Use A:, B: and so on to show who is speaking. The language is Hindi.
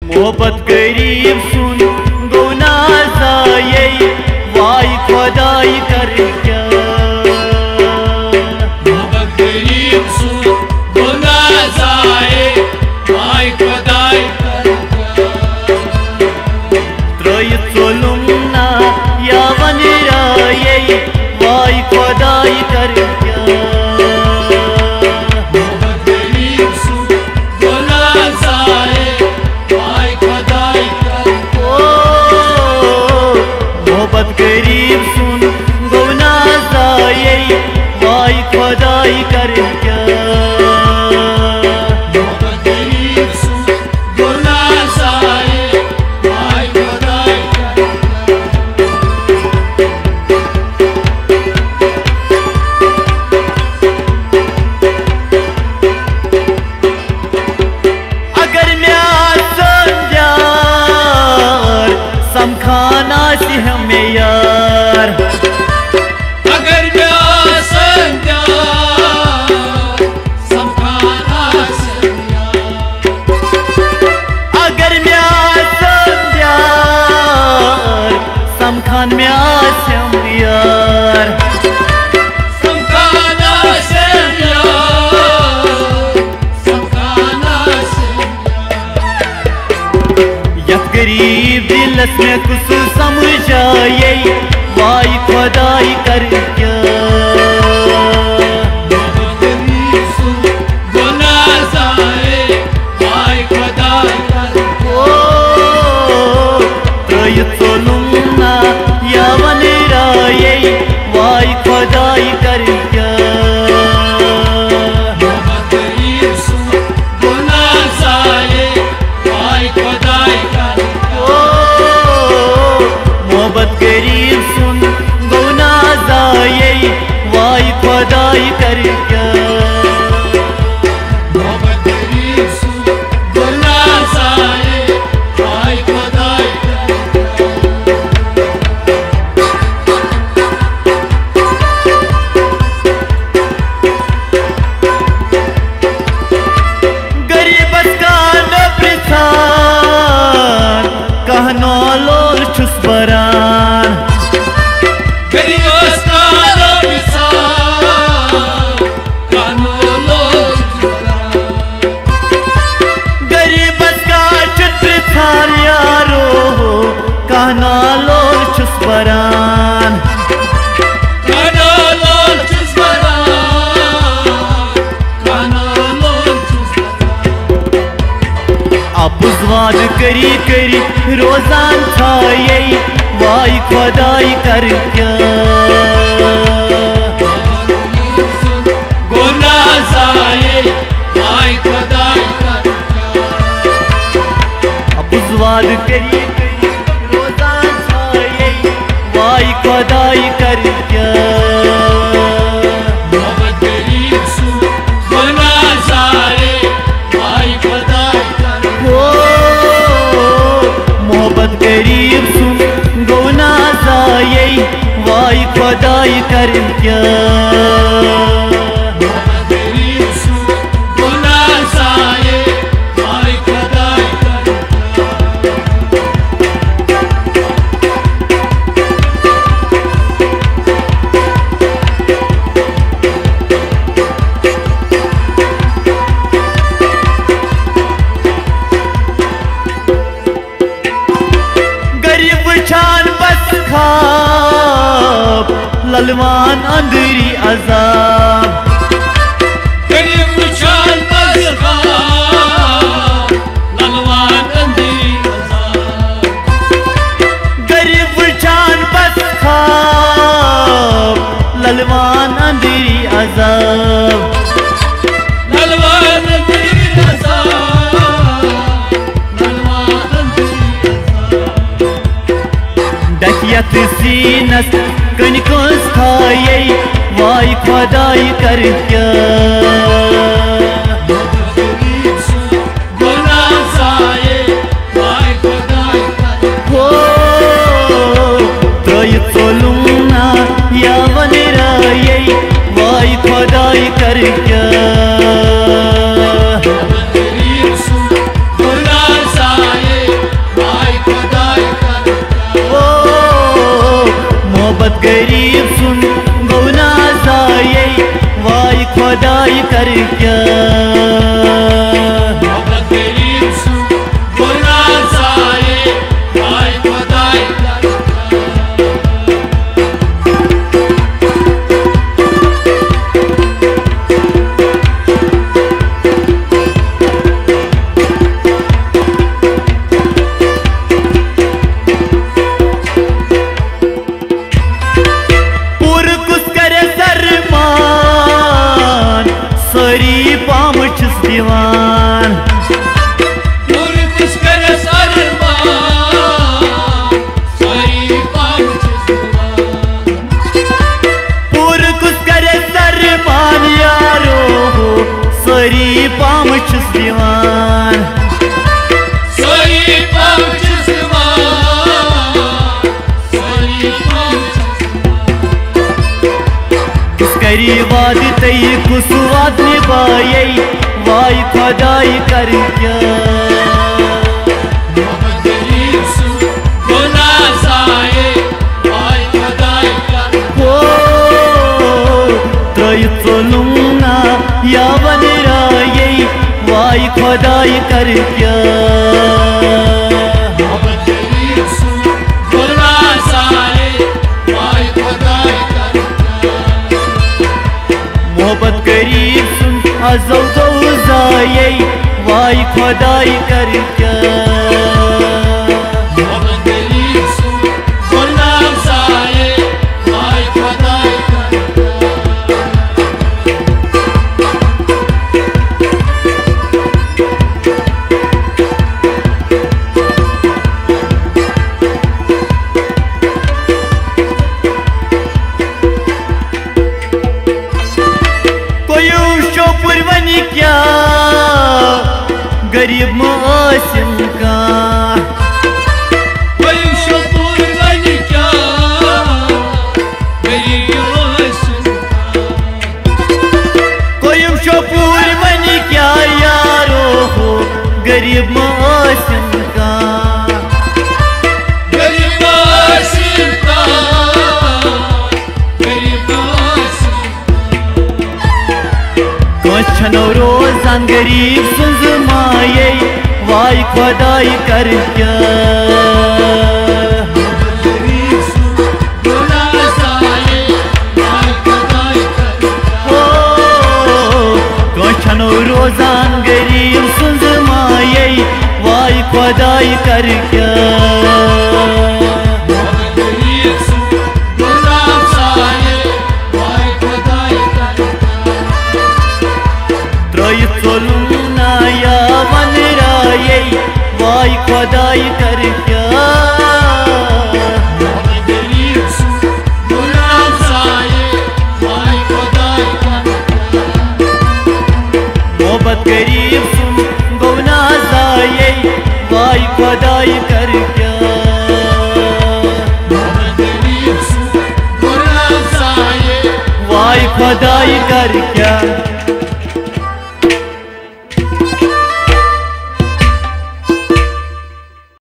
A: मोहब्बत करीब सुन गुनाह जाए, वाई खुदाई कर क्या।
B: मोहब्बत करीब सुन गुनाह जाए, वाई खुदाई कर क्या।
A: त्रय चोलुम ना या वन राये, वाई खुदाई कर क्या।
B: मोहब्बत करीब सुन गुनाह जाए, वाई खुदाई कर क्या।
A: मोहब्बत करीब सुन गुनाह जाए, वाई खुदाई कर क्या।
B: मोहब्बत करीब सुन गुनाह जाए, वाई खुदाई कर क्या।
A: अगर मैं यार समखाना से हमें यार,
B: अगर मैं संध्यार समखाना से यार।
A: अगर मैं यार समखान में आसम यार।
B: समखाना से यार, समखाना से यार।
A: यह गरीब दिलस में कुछ समझ आए, वाई खुदाई कर क्या।
B: मोहब्बत करीब सुन गुनाह जाए, वाई खुदाई कर क्या।
A: त्रय चोलुम ना या वन राये, वाई खुदाई कर क्या।
B: मोहब्बत करीब सुन गुनाह जाए, वाई खुदाई कर क्या।
A: मोहब्बत करीब सुन गुनाह जाए, वाई खुदाई कर क्या।
B: मोहब्बत करीब सुन गुनाह जाए, वाई खुदाई कर क्या।
A: गरीबस का नब्रिसान कहनो लोल छुस बरान।
B: गरीबस का नब्रिसान कहनो लोल छुस बरान।
A: गरीबस का चित्रथार यारो कहनो लोल छुस बरान।
B: कहनो लोल छुस बरान, कहनो लोल छुस बरान।
A: अबुजवाद करी करी रोजान थाये, वाई खुदाई कर क्या।
B: गुनाह जाए, वाई खुदाई कर क्या।
A: अबुजवाद करी करी रोजान थाये, वाई खुदाई कर क्या।
B: मोहब्बत करीब सुन गुनाह जाए, वाई खुदाई कर क्या।
A: मोहब्बत करीब सुन गुनाह जाए, वाई खुदाई कर क्या।
B: मोहब्बत करीब सुन गुनाह जाए, वाई खुदाई कर क्या।
A: गरीब छान बस खाब ललवान अंधेरी अजाब।
B: गरीब शान बस खाब, ललवान अंधेरी अजाब।
A: गरीब छान बस खाब ललवान अंधेरी अजाब।
B: ललवान अंधेरी अजाब, ललवान अंधेरी अजाब।
A: डकियत सीनस कनिकोस खाये, वाई खुदाई कर क्या।
B: मोहब्बत करीब सुन गुनाह जाए, वाई खुदाई कर क्या।
A: त्रय चोलुम ना या वन राये, वाई खुदाई कर क्या।
B: मोहब्बत करीब सुन गुनाह जाए,
A: मोहब्बत गरीब सुन गौना जाए वाई खुदाई कर क्या
B: मोहब्बत गरीब सुन गौना जाए वाई खुदाई कर
A: दीवान
B: पूरी कुछ करे सरमान सारी पाँव दीवान
A: पूरी कुछ करे सरमान यारो सारी पाँव दीवान
B: सारी पाँव दीवान सारी पाँव
A: किस करी वाद तई कुछ वाद निभाए वाई खुदाई कर क्या
B: मोहब्बत गरीब सुन गौना जाए वाई खुदाई कर
A: ओ त्रय चलूना या वनराये वाई खुदाई कर क्या
B: मोहब्बत गरीब सुन गौना जाए वाई खुदाई कर
A: मोहब्बत गरीब सुन अज़ौ जाए वाई खुदाई कर क्या
B: मोहब्बत गरीब सुन गौना जाए वाई खुदाई कर
A: क्या गरीब मासिम का
B: कोई शपूर बन क्या गरीब मासिम का
A: कोई शपूर बन क्या यारो हो गरीब मासिम का
B: गरीब मासिम का गरीब मासिम
A: छनो रोजान गरीब सुन माये वाई खुदाई कर क्या
B: गरीब सुन गौना जाए वाई खुदाई कर
A: ओ छनो रोजान गरीब सुन माये वाई खुदाई कर क्या
B: गरीब सुन गौना जाए वाई खुदाई कर
A: त्रय चलूना या वनराये वाई खुदाई कर क्या
B: मोहब्बत गरीब सुन गौना जाए वाई खुदाई कर
A: मोहब्बत गरीब सुन गौना जाए वाई खुदाई कर क्या
B: मोहब्बत गरीब सुन गौना जाए
A: वाई खुदाई कर क्या।